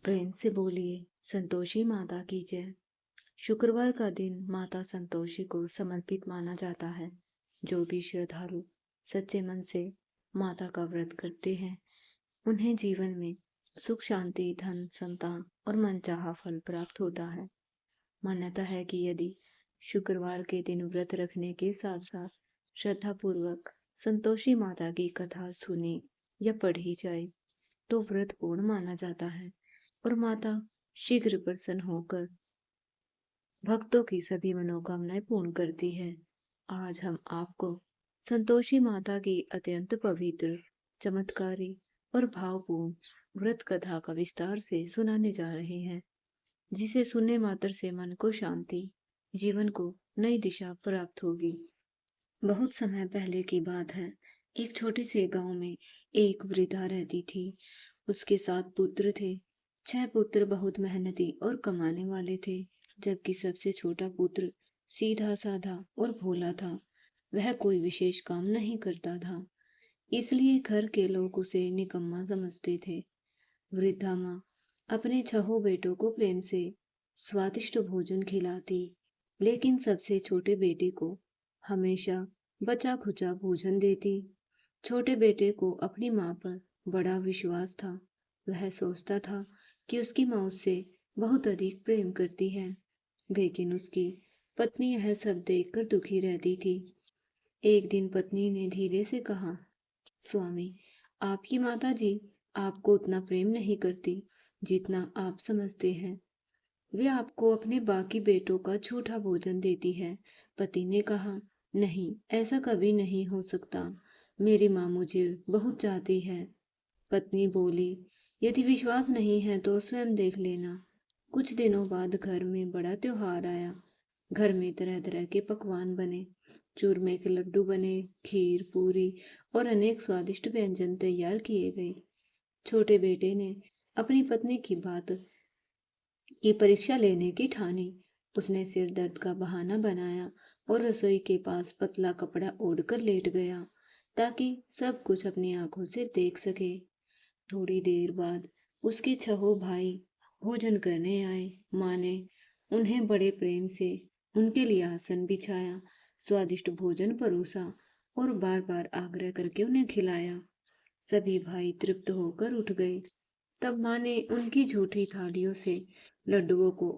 प्रेम से बोलिए संतोषी माता की जय। शुक्रवार का दिन माता संतोषी को समर्पित माना जाता है। जो भी श्रद्धालु सच्चे मन से माता का व्रत करते हैं, उन्हें जीवन में सुख शांति धन संतान और मनचाहा फल प्राप्त होता है। मान्यता है कि यदि शुक्रवार के दिन व्रत रखने के साथ साथ श्रद्धा पूर्वक संतोषी माता की कथा सुनी या पढ़ी जाए तो व्रत पूर्ण माना जाता है और माता शीघ्र प्रसन्न होकर भक्तों की सभी मनोकामनाएं पूर्ण करती है। आज हम आपको संतोषी माता की अत्यंत पवित्र, चमत्कारी और भावपूर्ण व्रत कथा का विस्तार से सुनाने जा रहे हैं, जिसे सुनने मात्र से मन को शांति, जीवन को नई दिशा प्राप्त होगी। बहुत समय पहले की बात है। एक छोटे से गांव में एक वृद्धा रहती थी। उसके 7 पुत्र थे। 6 पुत्र बहुत मेहनती और कमाने वाले थे, जबकि सबसे छोटा पुत्र सीधा साधा और भोला था। वह कोई विशेष काम नहीं करता था, इसलिए घर के लोग उसे निकम्मा समझते थे। वृद्धा माँ अपने छहों बेटों को प्रेम से स्वादिष्ट भोजन खिलाती, लेकिन सबसे छोटे बेटे को हमेशा बचा खुचा भोजन देती। छोटे बेटे को अपनी माँ पर बड़ा विश्वास था। वह सोचता था कि उसकी माँ उससे बहुत अधिक प्रेम करती है, लेकिन उसकी पत्नी यह सब देखकर दुखी रहती थी। एक दिन पत्नी ने धीरे से कहा, स्वामी, आपकी माता जी आपको उतना प्रेम नहीं करती जितना आप समझते हैं। वे आपको अपने बाकी बेटों का झूठा भोजन देती है। पति ने कहा, नहीं, ऐसा कभी नहीं हो सकता। मेरी माँ मुझे बहुत चाहती है। पत्नी बोली, यदि विश्वास नहीं है तो स्वयं देख लेना। कुछ दिनों बाद घर में बड़ा त्योहार आया। घर में तरह तरह के पकवान बने। चूरमे के लड्डू बने, खीर, पूरी और अनेक स्वादिष्ट व्यंजन तैयार किए गए। छोटे बेटे ने अपनी पत्नी की बात की परीक्षा लेने की ठानी। उसने सिर दर्द का बहाना बनाया और रसोई के पास पतला कपड़ा ओढ़कर लेट गया, ताकि सब कुछ अपनी आंखों से देख सके। थोड़ी देर बाद उसके छहों भाई भोजन करने आए। माँ ने उन्हें बड़े प्रेम से उनके लिए आसन बिछाया, स्वादिष्ट भोजन परोसा और बार बार आग्रह करके उन्हें खिलाया। सभी भाई तृप्त होकर उठ गए। तब माँ ने उनकी झूठी थालियों से लड्डुओं को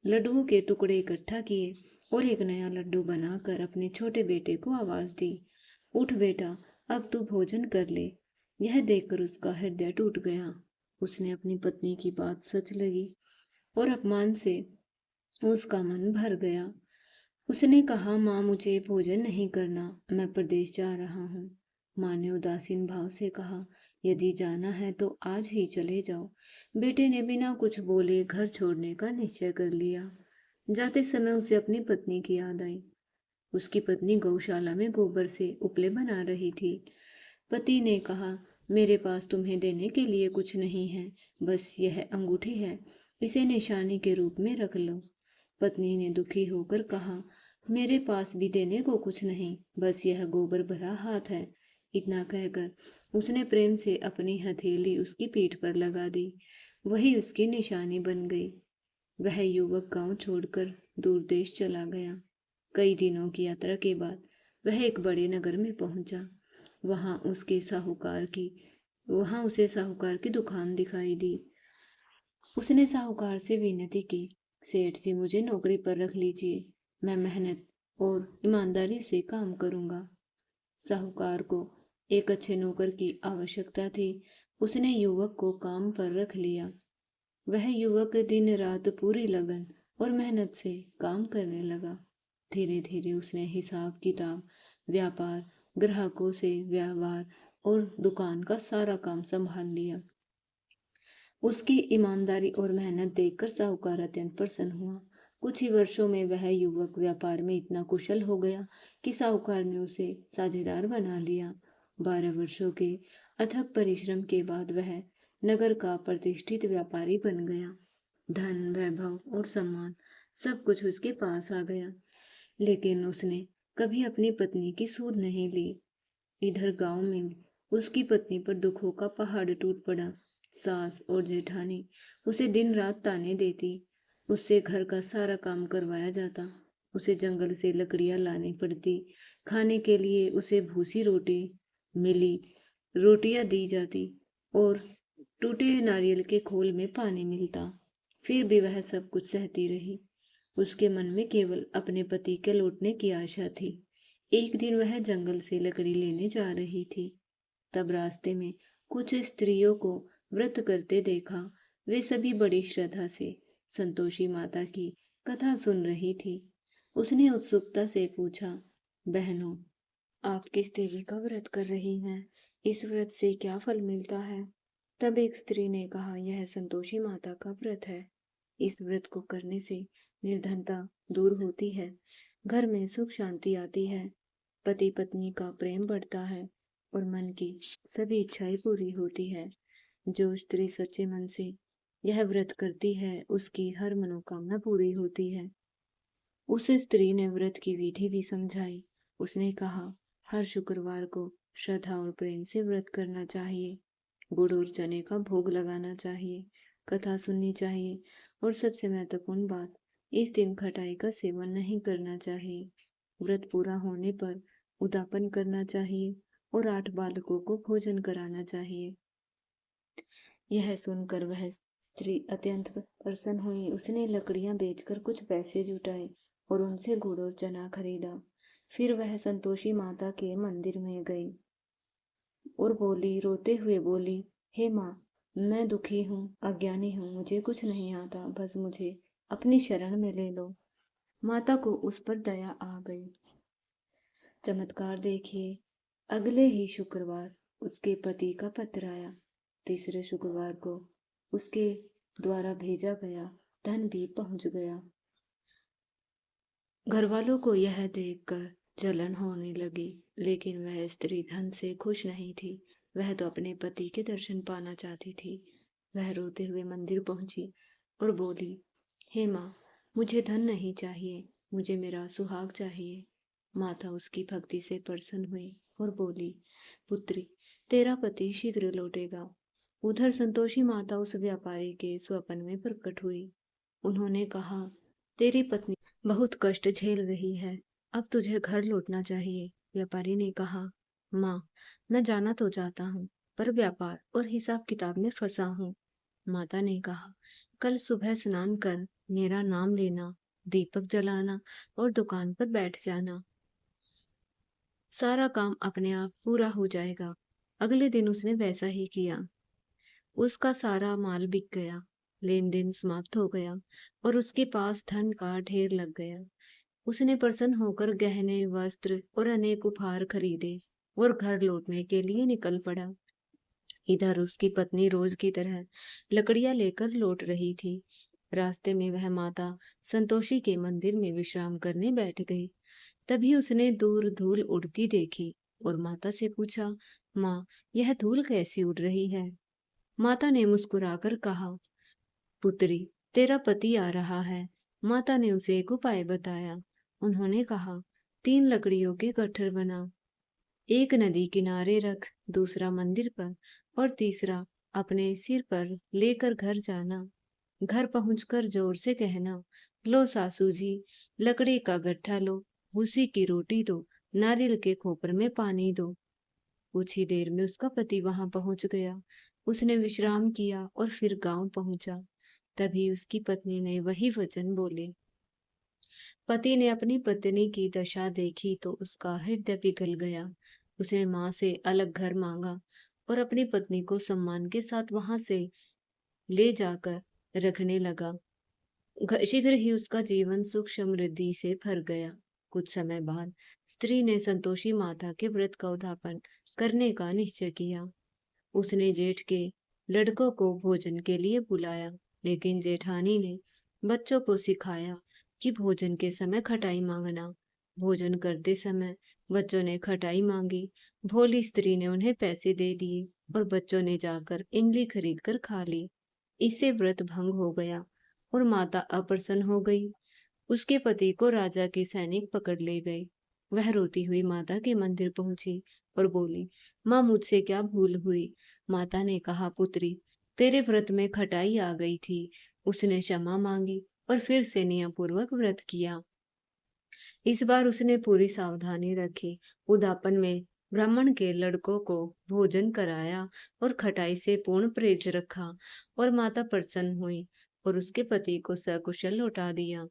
लड्डुओं के टुकड़े इकट्ठा किए और एक नया लड्डू बनाकर अपने छोटे बेटे को आवाज दी, उठ बेटा, अब तू भोजन कर ले। यह देखकर उसका हृदय टूट गया। उसने अपनी पत्नी की बात सच लगी और अपमान से उसका मन भर गया। उसने कहा, माँ, मुझे भोजन नहीं करना, मैं प्रदेश जा रहा हूँ। माँ ने उदासीन भाव से कहा, यदि जाना है तो आज ही चले जाओ। बेटे ने बिना कुछ बोले घर छोड़ने का निश्चय कर लिया। जाते समय उसे अपनी पत्नी की याद आई। उसकी पत्नी गौशाला में गोबर से उपले बना रही थी। पति ने कहा, मेरे पास तुम्हें देने के लिए कुछ नहीं है, बस यह अंगूठी है, इसे निशानी के रूप में रख लो। पत्नी ने दुखी होकर कहा, मेरे पास भी देने को कुछ नहीं, बस यह गोबर भरा हाथ है। इतना कहकर उसने प्रेम से अपनी हथेली उसकी पीठ पर लगा दी। वही उसकी निशानी बन गई। वह युवक गांव छोड़कर दूर देश चला गया। कई दिनों की यात्रा के बाद वह एक बड़े नगर में पहुंचा। वहां उसे साहूकार की दुकान दिखाई दी। उसने साहूकार से विनती की, सेठ जी, मुझे नौकरी पर रख लीजिए, मैं मेहनत और ईमानदारी से काम करूंगा। साहूकार को एक अच्छे नौकर की आवश्यकता थी। उसने युवक को काम पर रख लिया। वह युवक दिन रात पूरी लगन और मेहनत से काम करने लगा। धीरे धीरे उसने हिसाब किताब, व्यापार, ग्राहकों से व्यवहार और दुकान का सारा काम संभाल लिया। उसकी ईमानदारी और मेहनत देखकर साहूकार अत्यंत प्रसन्न हुआ। कुछ ही वर्षों में वह युवक व्यापार में इतना कुशल हो गया कि साहूकार ने उसे साझेदार बना लिया। 12 वर्षों के अथक परिश्रम के बाद वह नगर का प्रतिष्ठित व्यापारी बन गया। धन, वैभव और सम्मान सब कुछ उसके पास आ गया, लेकिन उसने कभी अपनी पत्नी की सूध नहीं ली। इधर गांव में उसकी पत्नी पर दुखों का पहाड़ टूट पड़ा। सास और जेठानी उसे दिन रात ताने देती। उससे घर का सारा काम करवाया जाता। उसे जंगल से लकड़ियां लानी पड़ती। खाने के लिए उसे भूसी रोटी मिली रोटियां दी जाती और टूटे नारियल के खोल में पानी मिलता। फिर भी वह सब कुछ सहती रही। उसके मन में केवल अपने पति के लौटने की आशा थी। एक दिन वह जंगल से लकड़ी लेने जा रही थी। तब रास्ते में कुछ स्त्रियों को व्रत करते देखा। वे सभी बड़ी श्रद्धा से संतोषी माता की कथा सुन रही थी। उसने उत्सुकता से पूछा, बहनों, आप किस देवी का व्रत कर रही हैं? इस व्रत से क्या फल मिलता है? तब एक स्त्री ने कहा, यह संतोषी माता का व्रत है। इस व्रत को करने से निर्धनता दूर होती है, घर में सुख शांति आती है, पति पत्नी का प्रेम बढ़ता है और मन की सभी इच्छाएं पूरी होती है। जो स्त्री सच्चे मन से यह व्रत करती है, उसकी हर मनोकामना पूरी होती है। उस स्त्री ने व्रत की विधि भी समझाई। उसने कहा, हर शुक्रवार को श्रद्धा और प्रेम से व्रत करना चाहिए। गुड़ और चने का भोग लगाना चाहिए, कथा सुननी चाहिए और सबसे महत्वपूर्ण बात, इस दिन खटाई का सेवन नहीं करना चाहिए। व्रत पूरा होने पर उद्यापन करना चाहिए और 8 बालकों को भोजन कराना चाहिए। यह सुनकर वह स्त्री अत्यंत प्रसन्न हुई। उसने लकड़ियां बेचकर कुछ पैसे जुटाए और उनसे गुड़ और चना खरीदा। फिर वह संतोषी माता के मंदिर में गई और बोली, रोते हुए बोली, हे माँ, मैं दुखी हूँ, अज्ञानी हूँ, मुझे कुछ नहीं आता, बस मुझे अपनी शरण में ले लो। माता को उस पर दया आ गई। चमत्कार देखिए, अगले ही शुक्रवार उसके पति का पत्र आया। तीसरे शुक्रवार को उसके द्वारा भेजा गया धन भी पहुंच गया। घर वालों को यह देखकर जलन होने लगी, लेकिन वह स्त्री धन से खुश नहीं थी। वह तो अपने पति के दर्शन पाना चाहती थी। वह रोते हुए मंदिर पहुंची और बोली, हे माँ, मुझे धन नहीं चाहिए, मुझे मेरा सुहाग चाहिए। माता उसकी भक्ति से प्रसन्न हुई और बोली, पुत्री, तेरा पति शीघ्र लौटेगा। उधर संतोषी माता उस व्यापारी के स्वप्न में प्रकट हुई। उन्होंने कहा, तेरी पत्नी बहुत कष्ट झेल रही है, अब तुझे घर लौटना चाहिए। व्यापारी ने कहा, माँ, मैं जाना तो चाहता हूँ, पर व्यापार और हिसाब किताब में फंसा हूँ। माता ने कहा, कल सुबह स्नान कर मेरा नाम लेना, दीपक जलाना और दुकान पर बैठ जाना। सारा काम अपने आप पूरा हो जाएगा। अगले दिन उसने वैसा ही किया। उसका सारा माल बिक गया, लेन देन समाप्त हो गया और उसके पास धन का ढेर लग गया। उसने प्रसन्न होकर गहने, वस्त्र और अनेक उपहार खरीदे और घर लौटने के लिए निकल पड़ा। इधर उसकी पत्नी रोज की तरह लकड़ियां लेकर लौट रही थी। रास्ते में वह माता संतोषी के मंदिर में विश्राम करने बैठ गई। तभी उसने दूर धूल उड़ती देखी और माता से पूछा, माँ, यह धूल कैसी उड़ रही है? माता ने मुस्कुराकर कहा, पुत्री, तेरा पति आ रहा है। माता ने उसे एक उपाय बताया। उन्होंने कहा, 3 लकड़ियों के गट्ठर बना, एक नदी किनारे रख, दूसरा मंदिर पर और तीसरा अपने सिर पर लेकर घर जाना। घर पहुंचकर जोर से कहना, लो सासू जी, लकड़ी का गट्ठा लो, भूसी की रोटी दो, नारियल के खोपर में पानी दो। कुछ ही देर में उसका पति वहां पहुंच गया। उसने विश्राम किया और फिर गांव पहुंचा। तभी उसकी पत्नी ने वही वचन बोले। पति ने अपनी पत्नी की दशा देखी तो उसका हृदय पिघल गया। उसने माँ से अलग घर मांगा और अपनी पत्नी को सम्मान के साथ वहां से ले जाकर रखने लगा। शीघ्र ही उसका जीवन सुख समृद्धि से भर गया। कुछ समय बाद स्त्री ने संतोषी माता के व्रत का उद्यापन करने का निश्चय किया। उसने जेठ के लड़कों को भोजन के लिए बुलाया, लेकिन जेठानी ने बच्चों को सिखाया कि भोजन के समय खटाई मांगना। भोजन करते समय बच्चों ने खटाई मांगी। भोली स्त्री ने उन्हें पैसे दे दिए और बच्चों ने जाकर इमली खरीद कर खा ली। इससे व्रत भंग हो गया और माता अप्रसन्न हो गई। उसके पति को राजा के सैनिक पकड़ ले गए। वह रोती हुई माता के मंदिर पहुंची और बोली, माँ, मुझसे क्या भूल हुई? माता ने कहा, पुत्री, तेरे व्रत में खटाई आ गई थी। उसने क्षमा मांगी और फिर से नियम पूर्वक व्रत किया। इस बार उसने पूरी सावधानी रखी। उद्यापन में ब्राह्मण के लड़कों को भोजन कराया और खटाई से पूर्ण परहेज रखा, और माता प्रसन्न हुई और उसके पति को सकुशल लौटा दिया।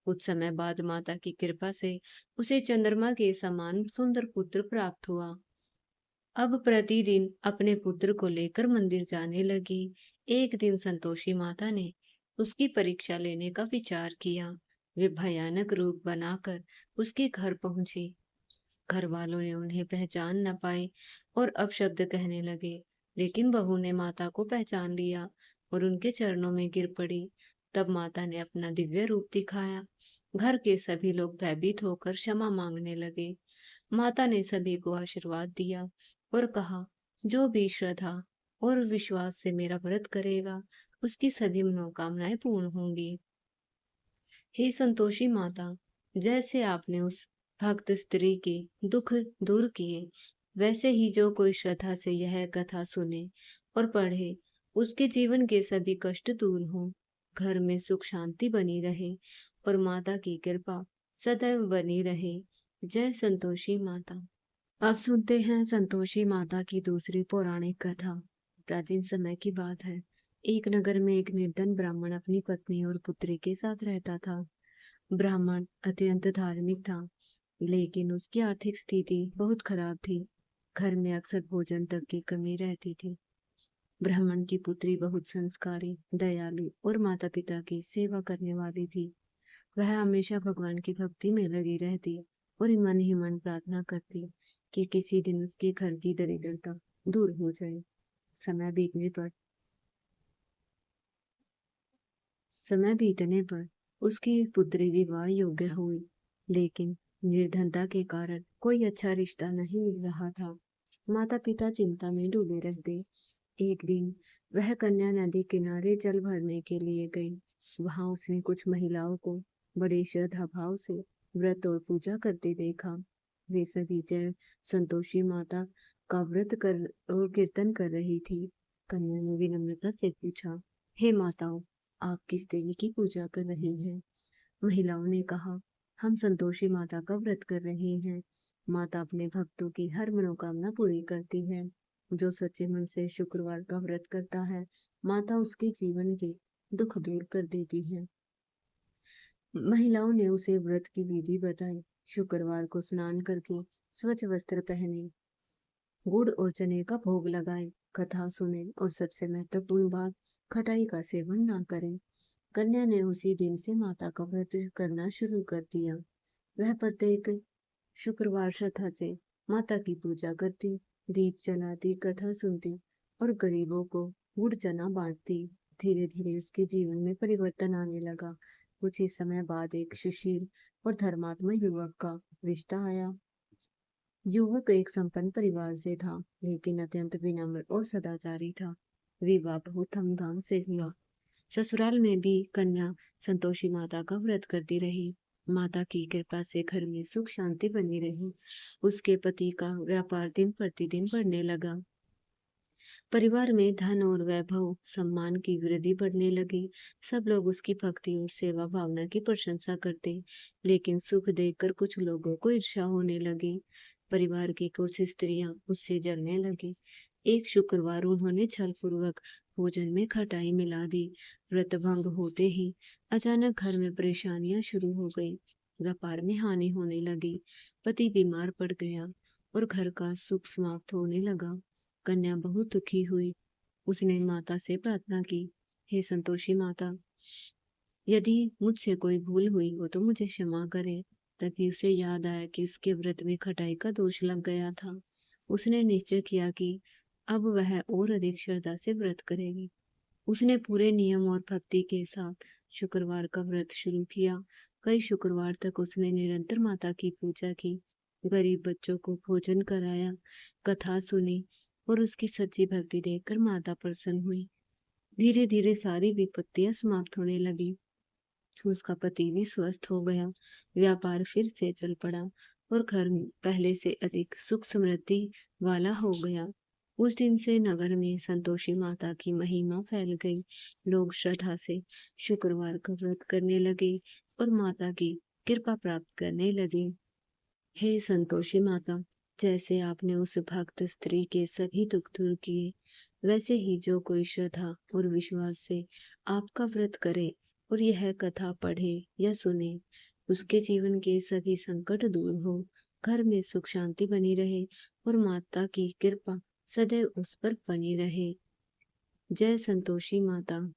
कुछ समय बाद माता की कृपा से उसे चंद्रमा के समान सुंदर पुत्र प्राप्त हुआ। अब प्रतिदिन अपने पुत्र को लेकर मंदिर जाने लगी। एक दिन संतोषी माता ने उसकी परीक्षा लेने का विचार किया। वे भयानक रूप बनाकर उसके घर पहुंची। घर वालों ने उन्हें पहचान न पाए और अपशब्द कहने लगे, लेकिन बहू ने माता को पहचान लिया और उनके चरणों में गिर पड़ी। तब माता ने अपना दिव्य रूप दिखाया। घर के सभी लोग भयभीत होकर क्षमा मांगने लगे। माता ने सभी को आशीर्वाद दिया और कहा, जो भी श्रद्धा और विश्वास से मेरा व्रत करेगा, उसकी सभी मनोकामनाएं पूर्ण होंगी। हे संतोषी माता, जैसे आपने उस भक्त स्त्री के दुख दूर किए, वैसे ही जो कोई श्रद्धा से यह कथा सुने और पढ़े, उसके जीवन के सभी कष्ट दूर हों, घर में सुख शांति बनी रहे और माता की कृपा सदैव बनी रहे। जय संतोषी माता। अब सुनते हैं संतोषी माता की दूसरी पौराणिक कथा। प्राचीन समय की बात है। एक नगर में एक निर्धन ब्राह्मण अपनी पत्नी और पुत्री के साथ रहता था। ब्राह्मण अत्यंत धार्मिक था, लेकिन उसकी आर्थिक स्थिति बहुत खराब थी। घर में अक्सर भोजन तक की कमी रहती थी। ब्राह्मण की पुत्री बहुत संस्कारी, दयालु और माता पिता की सेवा करने वाली थी। वह हमेशा भगवान की भक्ति में लगी रहती और मन ही मन प्रार्थना करती कि किसी दिन उसके घर की दरिद्रता दूर हो जाए। समय बीतने पर समय बीतने पर उसकी पुत्री विवाह योग्य हुई, लेकिन निर्धनता के कारण कोई अच्छा रिश्ता नहीं मिल रहा था। माता पिता चिंता में डूबे रहते। एक दिन वह कन्या नदी किनारे जल भरने के लिए गई। वहां उसने कुछ महिलाओं को बड़े श्रद्धा भाव से व्रत और पूजा करते देखा। वे सभी जय संतोषी माता का व्रत कर और कीर्तन कर रही थी। कन्या ने विनम्रता से पूछा, हे माताओं, आप किस देवी की पूजा कर रही हैं? महिलाओं ने कहा, हम संतोषी माता का व्रत कर रहे हैं। माता अपने भक्तों की हर मनोकामना पूरी करती है। जो सच्चे मन से शुक्रवार का व्रत करता है, माता उसके जीवन के दुख दूर कर देती है। महिलाओं ने उसे व्रत की विधि बताई। शुक्रवार को स्नान करके स्वच्छ वस्त्र पहने, गुड़ और चने का भोग लगाए, कथा सुने और सबसे महत्वपूर्ण बात, खटाई का सेवन ना करें। कन्या ने उसी दिन से माता का व्रत करना शुरू कर दिया। वह प्रत्येक शुक्रवार श्रद्धा से माता की पूजा करती, दीप जलाती, कथा सुनती और गरीबों को गुड़ चना बांटती। धीरे धीरे उसके जीवन में परिवर्तन आने लगा। कुछ ही समय बाद एक सुशील और धर्मात्मा युवक का रिश्ता आया। युवक एक संपन्न परिवार से था, लेकिन अत्यंत विनम्र और सदाचारी था। विवाह बहुत धूमधाम से हुआ। ससुराल में भी कन्या संतोषी माता का व्रत करती रही। माता की कृपा से घर में सुख शांति बनी रही। उसके पति का व्यापार दिन प्रतिदिन बढ़ने लगा। परिवार में धन और वैभव सम्मान की वृद्धि बढ़ने लगी। सब लोग उसकी भक्ति और सेवा भावना की प्रशंसा करते, लेकिन सुख देखकर कुछ लोगों को ईर्ष्या होने लगी। परिवार की कुछ स्त्रियां उससे जलने लगी। एक शुक्रवार उन्होंने छल पूर्वक भोजन में खटाई मिला दी। व्रत भंग होते ही अचानक घर में परेशानियां शुरू हो गई। व्यापार में हानि होने लगी। पति बीमार पड़ गया और घर का सुख समाप्त होने लगा। कन्या बहुत दुखी हुई। उसने माता से प्रार्थना की, हे संतोषी माता, यदि मुझसे कोई भूल हुई हो तो मुझे क्षमा करे। तभी उसे याद आया कि उसके व्रत में खटाई का दोष लग गया था। उसने निश्चय किया कि अब वह और अधिक श्रद्धा से व्रत करेगी। उसने पूरे नियम और भक्ति के साथ शुक्रवार का व्रत शुरू किया। कई शुक्रवार तक उसने निरंतर माता की पूजा की, गरीब बच्चों को भोजन कराया, कथा सुनी और उसकी सच्ची भक्ति देखकर माता प्रसन्न हुई। धीरे धीरे सारी विपत्तियां समाप्त होने लगी। उसका पति भी स्वस्थ हो गया, व्यापार फिर से चल पड़ा और घर पहले से अधिक सुख समृद्धि वाला हो गया। उस दिन से नगर में संतोषी माता की महिमा फैल गई। लोग श्रद्धा से शुक्रवार का व्रत करने लगे और माता की कृपा प्राप्त करने लगे। हे संतोषी माता, जैसे आपने उस भक्त स्त्री के सभी दुख दूर किए, वैसे ही जो कोई श्रद्धा और विश्वास से आपका व्रत करे और यह कथा पढ़े या सुने, उसके जीवन के सभी संकट दूर हो, घर में सुख शांति बनी रहे और माता की कृपा सदैव उस पर बनी रहे। जय संतोषी माता।